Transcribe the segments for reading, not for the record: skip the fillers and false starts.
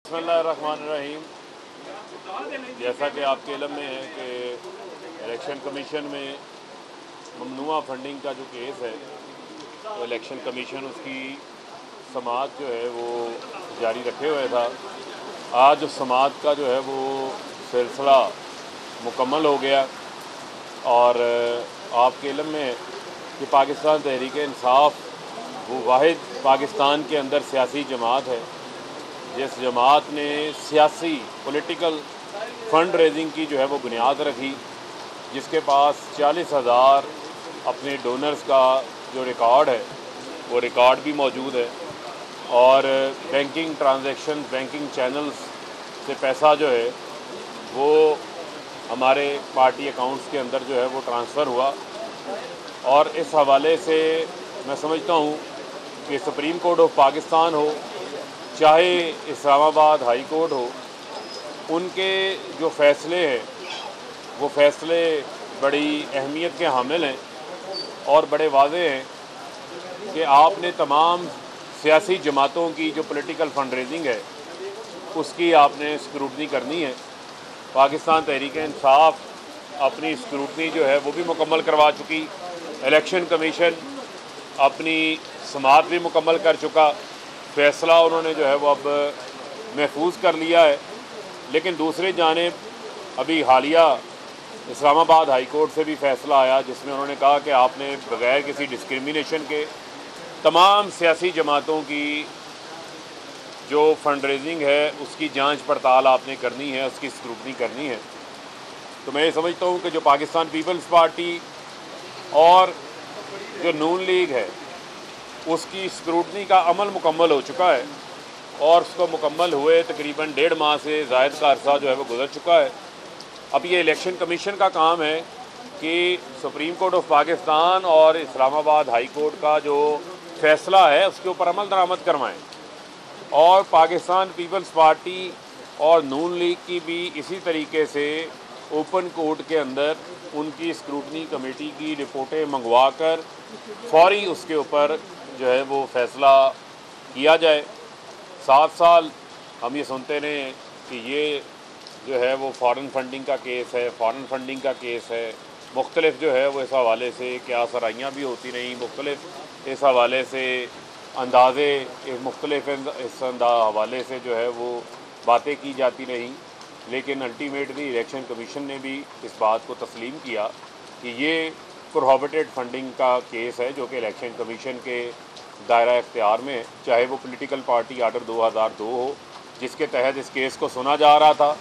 बिस्मिल्लाहिर्रहमानिर्रहीम। जैसा कि आपके इल्म में है कि इलेक्शन कमीशन में ममनुआ फंडिंग का जो केस है, तो इलेक्शन कमीशन उसकी समाअत जो है वो जारी रखे हुए था। आज उस समाअत का जो है वो सिलसिला मुकम्मल हो गया और आपके इल्म में है कि पाकिस्तान तहरीक इंसाफ वो वाहिद पाकिस्तान के अंदर सियासी जमात है जिस जमात ने सियासी पॉलिटिकल फ़ंड रेजिंग की जो है वो बुनियाद रखी, जिसके पास 40,000 अपने डोनर्स का जो रिकॉर्ड है वो रिकॉर्ड भी मौजूद है और बैंकिंग ट्रांजैक्शन, बैंकिंग चैनल्स से पैसा जो है वो हमारे पार्टी अकाउंट्स के अंदर जो है वो ट्रांसफ़र हुआ। और इस हवाले से मैं समझता हूँ कि सुप्रीम कोर्ट ऑफ पाकिस्तान हो चाहे इस्लामाबाद हाई कोर्ट हो, उनके जो फ़ैसले हैं वो फ़ैसले बड़ी अहमियत के हामिल हैं और बड़े वाज़ेह हैं कि आपने तमाम सियासी जमातों की जो पॉलिटिकल फ़ंड रेजिंग है उसकी आपने स्क्रूटनी करनी है। पाकिस्तान तहरीक इंसाफ अपनी स्क्रूटनी जो है वो भी मुकम्मल करवा चुकी, इलेक्शन कमीशन अपनी समाअत भी मुकम्मल कर चुका, फ़ैसला उन्होंने जो है वो अब महफूज कर लिया है। लेकिन दूसरी जानिब अभी हालिया इस्लामाबाद हाई कोर्ट से भी फ़ैसला आया जिसमें उन्होंने कहा कि आपने बग़ैर किसी डिस्क्रिमिनेशन के तमाम सियासी जमातों की जो फ़ंड रेजिंग है उसकी जांच पड़ताल आपने करनी है, उसकी स्क्रूटनी करनी है। तो मैं ये समझता हूँ कि जो पाकिस्तान पीपल्स पार्टी और जो नून लीग है उसकी स्क्रूटनी का अमल मुकम्मल हो चुका है और उसको मुकम्मल हुए तकरीबन 1.5 माह से ज़ायद का अरसा जो है वो गुजर चुका है। अब ये इलेक्शन कमीशन का काम है कि सुप्रीम कोर्ट ऑफ पाकिस्तान और इस्लामाबाद हाई कोर्ट का जो फ़ैसला है उसके ऊपर अमल दरामद करवाएँ और पाकिस्तान पीपल्स पार्टी और नून लीग की भी इसी तरीके से ओपन कोर्ट के अंदर उनकी स्क्रूटनी कमेटी की रिपोर्टें मंगवा कर फौरी उसके ऊपर जो है वो फ़ैसला किया जाए। 7 साल हम ये सुनते रहे कि ये जो है वो फ़ॉरेन फंडिंग का केस है, फ़ॉरेन फंडिंग का केस है, मुख्तलिफ जो है वो इस हवाले से क्या सराइयाँ भी होती रहीं, मुख्तलिफ इस हवाले से अंदाज़े मुख्तलिफ इस हवाले से जो है वो बातें की जाती रहीं। लेकिन अल्टीमेटली इलेक्शन कमीशन ने भी इस बात को तस्लीम किया कि ये प्रोहिबिटेड फंडिंग का केस है जो कि इलेक्शन कमीशन के दायरा इख्तियार में है, चाहे वो पॉलिटिकल पार्टी आर्डर 2002 हो जिसके तहत इस केस को सुना जा रहा था,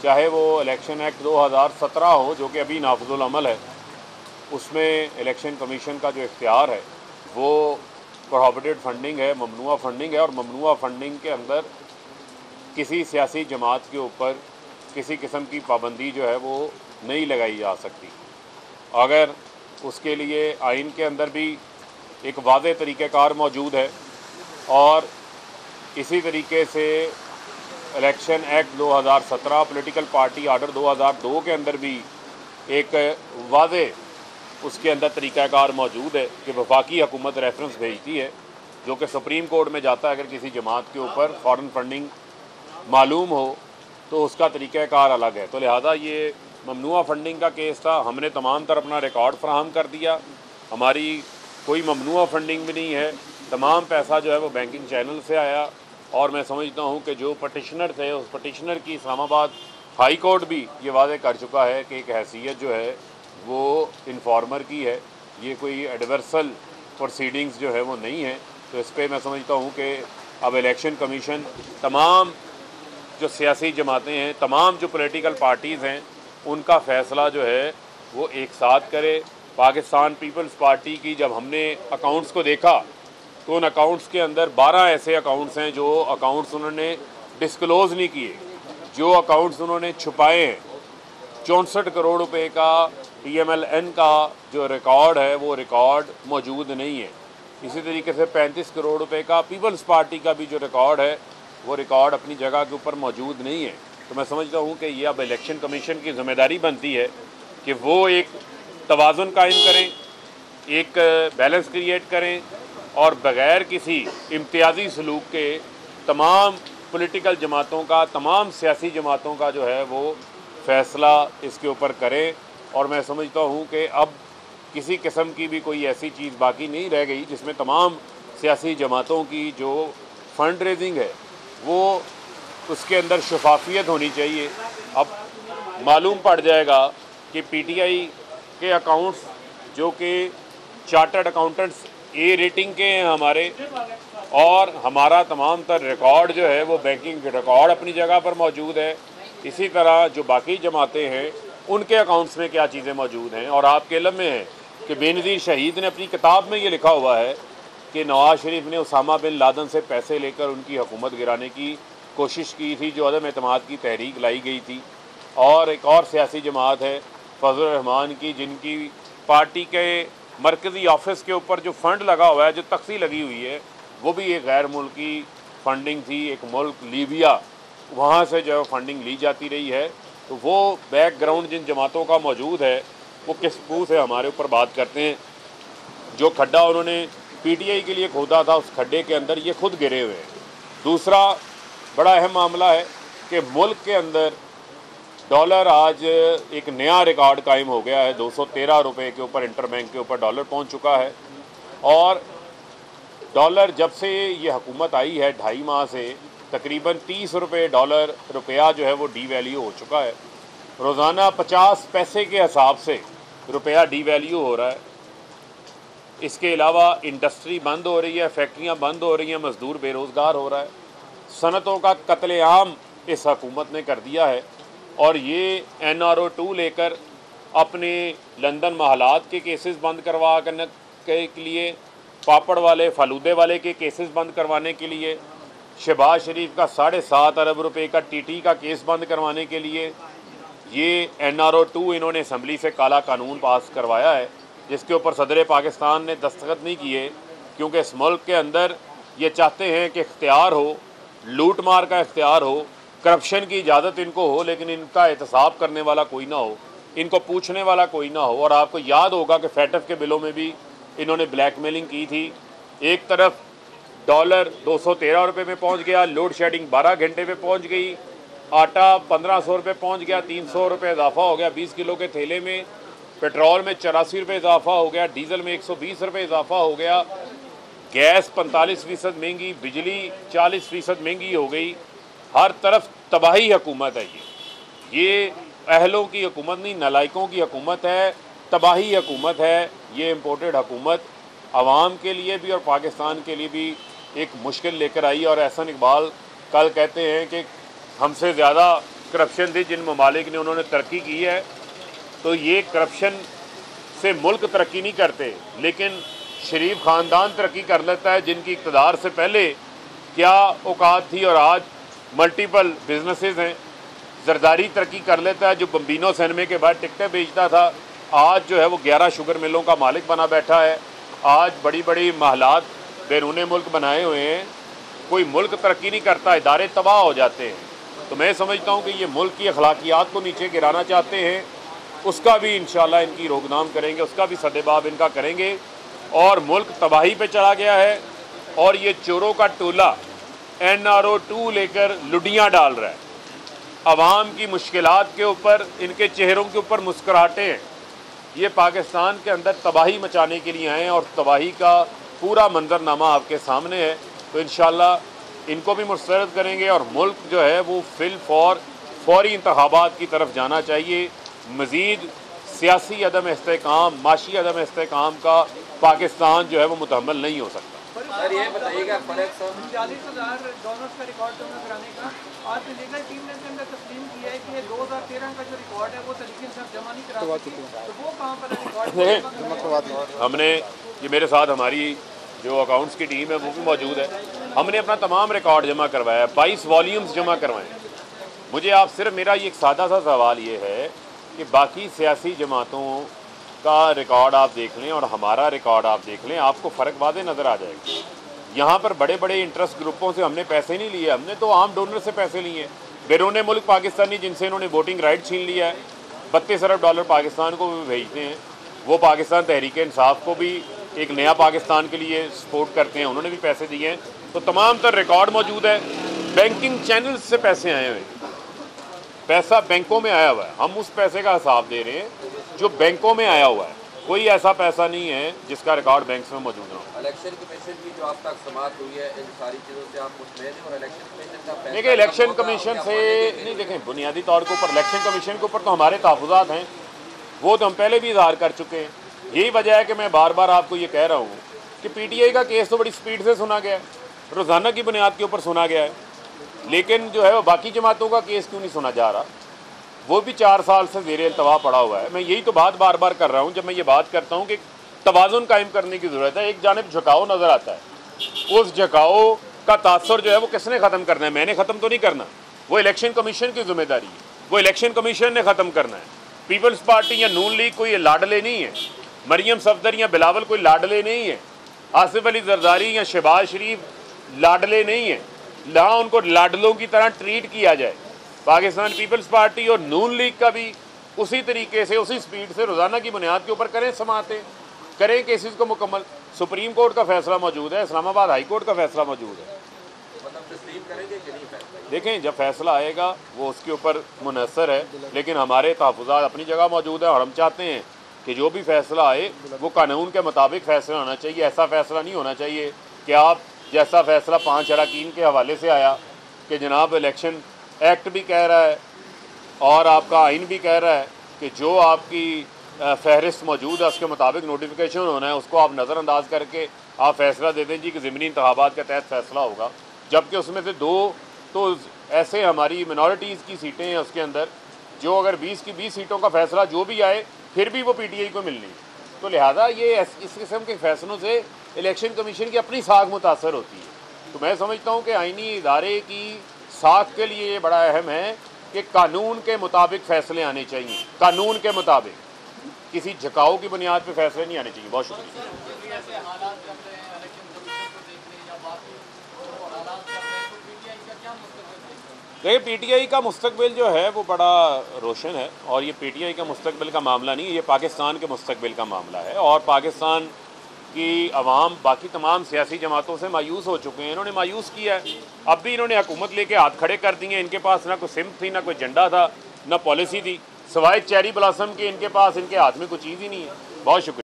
चाहे वो इलेक्शन एक्ट 2017 हो जो कि अभी नाफिजुल अमल है, उसमें इलेक्शन कमीशन का जो इख्तियार है वो प्रोहिबिटेड फंडिंग है, ममनुआ फंडिंग है और ममनुआ फंडिंग के अंदर किसी सियासी जमात के ऊपर किसी किस्म की पाबंदी जो है वो नहीं लगाई जा सकती। अगर उसके लिए आइन के अंदर भी एक वाज़ेह तरीक़ेकार मौजूद है और इसी तरीके से election act 2017 political party order 2002 के अंदर भी एक वाज़ेह उसके अंदर तरीक़ाकार मौजूद है कि वफाकी हुकूमत रेफरेंस भेजती है जो कि सुप्रीम कोर्ट में जाता है। अगर किसी जमात के ऊपर फ़ॉरेन फंडिंग मालूम हो तो उसका तरीक़ाकार अलग है। तो लिहाजा ये ममनुआ फंडिंग का केस था, हमने तमाम तरह अपना रिकॉर्ड फराहम कर दिया, हमारी कोई ममनुआ फंडिंग भी नहीं है, तमाम पैसा जो है वो बैंकिंग चैनल से आया और मैं समझता हूँ कि जो पटिशनर थे उस पटिशनर की इस्लामाबाद हाई कोर्ट भी ये वाज़ेह कर चुका है कि एक हैसियत जो है वो इन्फॉर्मर की है, ये कोई एडवर्सल प्रोसीडिंग्स जो है वो नहीं है। तो इस पर मैं समझता हूँ कि अब इलेक्शन कमीशन तमाम जो सियासी जमातें हैं, तमाम जो पॉलिटिकल पार्टीज़ हैं, उनका फ़ैसला जो है वो एक साथ करे। पाकिस्तान पीपल्स पार्टी की जब हमने अकाउंट्स को देखा तो उन अकाउंट्स के अंदर 12 ऐसे अकाउंट्स हैं जो अकाउंट्स उन्होंने डिस्क्लोज़ नहीं किए, जो अकाउंट्स उन्होंने छुपाए हैं। 64 करोड़ रुपए का TMLN का जो रिकॉर्ड है वो रिकॉर्ड मौजूद नहीं है। इसी तरीके से 35 करोड़ रुपए का पीपल्स पार्टी का भी जो रिकॉर्ड है वो रिकॉर्ड अपनी जगह के ऊपर मौजूद नहीं है। तो मैं समझता हूँ कि ये अब इलेक्शन कमीशन की ज़िम्मेदारी बनती है कि वो एक तवाज़ुन कायम करें, एक बैलेंस क्रिएट करें और बग़ैर किसी इम्तियाज़ी सलूक के तमाम पॉलिटिकल जमातों का, तमाम सियासी जमातों का जो है वो फ़ैसला इसके ऊपर करें। और मैं समझता हूँ कि अब किसी किस्म की भी कोई ऐसी चीज़ बाकी नहीं रह गई जिसमें तमाम सियासी जमातों की जो फ़ंड रेजिंग है वो उसके अंदर शफाफियत होनी चाहिए। अब मालूम पड़ जाएगा कि पीटीआई के अकाउंट्स जो कि चार्टर्ड अकाउंटेंट्स ए रेटिंग के हैं हमारे, और हमारा तमाम तर रिकॉर्ड जो है वो बैंकिंग रिकॉर्ड अपनी जगह पर मौजूद है। इसी तरह जो बाकी जमातें हैं उनके अकाउंट्स में क्या चीज़ें मौजूद हैं। और आपके इल्म में है कि बेनज़ीर शहीद ने अपनी किताब में ये लिखा हुआ है कि नवाज़ शरीफ ने उसामा बिन लादन से पैसे लेकर उनकी हुकूमत गिराने की कोशिश की थी, जो अदम एतमाद की तहरीक लाई गई थी। और एक और सियासी जमात है फजल रहमान की, जिनकी पार्टी के मरकज़ी ऑफिस के ऊपर जो फ़ंड लगा हुआ है, जो तख्सी लगी हुई है, वो भी एक गैर मुल्की फ़ंडिंग थी। एक मुल्क लीबिया, वहाँ से जो फंडिंग ली जाती रही है। तो वो बैकग्राउंड जिन जमातों का मौजूद है वो किस मुँह से हमारे ऊपर बात करते हैं। जो खड्डा उन्होंने पीटीआई के लिए खोदा था, उस खड्डे के अंदर ये खुद गिरे हुए हैं। दूसरा बड़ा अहम मामला है कि मुल्क के अंदर डॉलर आज एक नया रिकॉर्ड कायम हो गया है। 213 रुपये के ऊपर इंटरबैंक के ऊपर डॉलर पहुंच चुका है। और डॉलर जब से ये हुकूमत आई है 2.5 माह से तकरीबन 30 रुपये डॉलर रुपया जो है वो डी वैल्यू हो चुका है। रोज़ाना 50 पैसे के हिसाब से रुपया डी वैल्यू हो रहा है। इसके अलावा इंडस्ट्री बंद हो रही है, फैक्ट्रियाँ बंद हो रही हैं, मज़दूर बेरोज़गार हो रहा है। सनतों का कत्लेआम इस हुकूमत ने कर दिया है। और ये NRO 2 लेकर अपने लंदन महलात के केसेस बंद करवा करने के लिए, पापड़ वाले फालूदे वाले के केसेस बंद करवाने के लिए, शहबाज शरीफ का 7.5 अरब रुपए का टीटी का केस बंद करवाने के लिए ये NRO 2 इन्होंने असम्बली से काला कानून पास करवाया है, जिसके ऊपर सदर पाकिस्तान ने दस्तखत नहीं किए, क्योंकि इस मुल्क के अंदर ये चाहते हैं कि इख्तियार हो, लूट मार का इख्तियार हो, करप्शन की इजाज़त इनको हो, लेकिन इनका एहतसाब करने वाला कोई ना हो, इनको पूछने वाला कोई ना हो। और आपको याद होगा कि फैटफ के बिलों में भी इन्होंने ब्लैकमेलिंग की थी। एक तरफ डॉलर 213 रुपये में पहुंच गया, लोड शेडिंग 12 घंटे पे पहुंच गई, आटा 1500 रुपये पहुँच गया, 300 रुपये इजाफा हो गया 20 किलो के थैले में, पेट्रोल में 84 रुपये इजाफा हो गया, डीजल में 120 रुपये इजाफा हो गया, गैस 45% महंगी, बिजली 40% महंगी हो गई। हर तरफ तबाही हुकूमत है। ये अहलों की हुकूमत नहीं, नालायकों की हुकूमत है, तबाही हुकूमत है। ये इम्पोर्टेड हुकूमत आवाम के लिए भी और पाकिस्तान के लिए भी एक मुश्किल लेकर आई। और एहसन इकबाल कल कहते हैं कि हमसे ज़्यादा करप्शन थी जिन ममालिक ने उन्होंने तरक्की की है। तो ये करप्शन से मुल्क तरक्की नहीं करते, लेकिन शरीफ ख़ानदान तरक्की कर लेता है, जिनकी इक़्तिदार से पहले क्या औकात थी और आज मल्टीपल बिजनेसेस हैं। जरदारी तरक्की कर लेता है, जो बम्बिनो सिनेमे के बाद टिकटें बेचता था, आज जो है वो 11 शुगर मिलों का मालिक बना बैठा है। आज बड़ी बड़ी महलात बैरून मुल्क बनाए हुए हैं। कोई मुल्क तरक्की नहीं करता, इदारे तबाह हो जाते हैं। तो मैं समझता हूँ कि ये मुल्क की अखलाकियात को नीचे गिराना चाहते हैं। उसका भी इंशाल्लाह इनकी रोकथाम करेंगे, उसका भी सदेबाब इनका करेंगे। और मुल्क तबाही पे चला गया है और ये चोरों का टोला NRO 2 लेकर लुडियाँ डाल रहा है। अवाम की मुश्किलात के ऊपर, इनके चेहरों के ऊपर मुस्कुराहटें हैं। ये पाकिस्तान के अंदर तबाही मचाने के लिए आए हैं और तबाही का पूरा मंजरनामा आपके सामने है। तो इंशाल्लाह इनको भी मुस्तरद करेंगे और मुल्क जो है वो फौरी इंतखाबात की तरफ जाना चाहिए। मज़ीद सियासी अदम इस्तेकाम, माशी अदम इस्तेकाम का पाकिस्तान जो है वो मुतहम्मल नहीं हो सकता। सर ये बताइएगा, 40,000 डॉलर्स का रिकॉर्ड जमा कराने का आज लीगल टीम ने इसके अंदर तस्लीम किया है कि 2013 का जो रिकॉर्ड है वो तरीके से जमा नहीं करा सके, तो वो कहाँ पर रिकॉर्ड हमने ये मेरे साथ हमारी जो अकाउंट्स की टीम है वो भी मौजूद है। हमने अपना तमाम रिकॉर्ड जमा करवाया, 22 वॉल्यूम्स जमा करवाए। मुझे आप सिर्फ मेरा ये एक सादा सा सवाल ये है कि बाकी सियासी जमातों का रिकॉर्ड आप देख लें और हमारा रिकॉर्ड आप देख लें, आपको फ़र्क वाज़ेह नज़र आ जाएगा। यहाँ पर बड़े बड़े इंटरेस्ट ग्रुपों से हमने पैसे नहीं लिए, हमने तो आम डोनर से पैसे लिए। बैरून मुल्क पाकिस्तानी जिनसे इन्होंने वोटिंग राइट छीन लिया है, 32 अरब डॉलर पाकिस्तान को भी भेजते हैं। वो पाकिस्तान तहरीक इंसाफ को भी एक नया पाकिस्तान के लिए सपोर्ट करते हैं, उन्होंने भी पैसे दिए हैं। तो तमाम तर रिकॉर्ड मौजूद है। बैंकिंग चैनल से पैसे आए हुए हैं, पैसा बैंकों में आया हुआ है, हम उस पैसे का हिसाब दे रहे हैं जो बैंकों में आया हुआ है। कोई ऐसा पैसा नहीं है जिसका रिकॉर्ड बैंक में मौजूद ना हो। इलेक्शन कमीशन की जो आप तक समाप्त हुई है, इन सारी चीज़ों से आप मुतमईन हैं? और इलेक्शन कमीशन का फैसला, देखिए इलेक्शन कमीशन से नहीं, देखें बुनियादी तौर के ऊपर इलेक्शन कमीशन के ऊपर तो हमारे तहफ़्फ़ुज़ात हैं, वो तो हम पहले भी इज़हार कर चुके हैं। यही वजह है कि मैं बार बार आपको ये कह रहा हूँ कि PTI का केस तो बड़ी स्पीड से सुना गया है, रोज़ाना की बुनियाद के ऊपर सुना गया है, लेकिन जो है वो बाकी जमातों का केस क्यों नहीं सुना जा रहा? वो भी 4 साल से ज़ेर इल्तवा पड़ा हुआ है। मैं यही तो बात बार बार कर रहा हूँ। जब मैं ये बात करता हूँ कि तवाज़ुन कायम करने की ज़रूरत है, एक जानिब झुकाव नज़र आता है, उस झुकाव का तासुर जो है वो किसने ख़त्म करना है? मैंने ख़त्म तो नहीं करना, वो इलेक्शन कमीशन की जिम्मेदारी है, वो इलेक्शन कमीशन ने ख़त्म करना है। पीपल्स पार्टी या नून लीग कोई लाडले नहीं है, मरियम सफदर या बिलावल कोई लाडले नहीं है, आसिफ अली जरदारी या शहबाज शरीफ लाडले नहीं है, जहाँ उनको लाडलों की तरह ट्रीट किया जाए। पाकिस्तान पीपल्स पार्टी और नून लीग का भी उसी तरीके से, उसी स्पीड से रोज़ाना की बुनियाद के ऊपर करें समाते, करें केसेस को मुकम्मल। सुप्रीम कोर्ट का फैसला मौजूद है, इस्लामाबाद हाई कोर्ट का फैसला मौजूद है। मतलब तस्लीम करेंगे कि नहीं फैसला? देखें जब फैसला आएगा वो उसके ऊपर मुनहसर है, लेकिन हमारे तहफ़्फ़ुज़ात अपनी जगह मौजूद है और हम चाहते हैं कि जो भी फैसला आए वो कानून के मुताबिक फैसला होना चाहिए। ऐसा फैसला नहीं होना चाहिए कि आप जैसा फैसला 5 अरकान के हवाले से आया कि जनाब इलेक्शन एक्ट भी कह रहा है और आपका आइन भी कह रहा है कि जो आपकी फहरिस्त मौजूद है उसके मुताबिक नोटिफिकेशन होना है, उसको आप नज़रअंदाज करके आप फैसला दे दें जी कि ज़मीनी इंतखाबात के तहत फैसला होगा, जबकि उसमें से 2 तो ऐसे हमारी मिनॉरिटीज़ की सीटें हैं उसके अंदर, जो अगर 20 की 20 सीटों का फैसला जो भी आए फिर भी वो PTI को मिलनी है। तो लिहाजा ये इस किस्म के फैसलों से इलेक्शन कमीशन की अपनी साख मुतासर होती है। तो मैं समझता हूँ कि आइनी इदारे की साख के लिए ये बड़ा अहम है कि कानून के मुताबिक फ़ैसले आने चाहिए, कानून के मुताबिक, किसी झुकाव की बुनियाद पे फैसले नहीं आने चाहिए। बहुत शुक्रिया। देखिए PTI का मुस्तकबिल जो है वो बड़ा रोशन है, और ये PTI का मुस्तकबिल का मामला नहीं है, ये पाकिस्तान के मुस्तकबिल का मामला है। और पाकिस्तान की अवाम बाकी तमाम सियासी जमातों से मायूस हो चुके हैं, इन्होंने मायूस किया है। अब भी इन्होंने हुकूमत लेके हाथ खड़े कर दिए। इनके पास ना कोई सिम्त थी, ना कोई झंडा था, ना पॉलिसी थी, सवाए चेरी ब्लॉसम के इनके पास, इनके हाथ में कोई चीज़ ही नहीं है। बहुत शुक्रिया।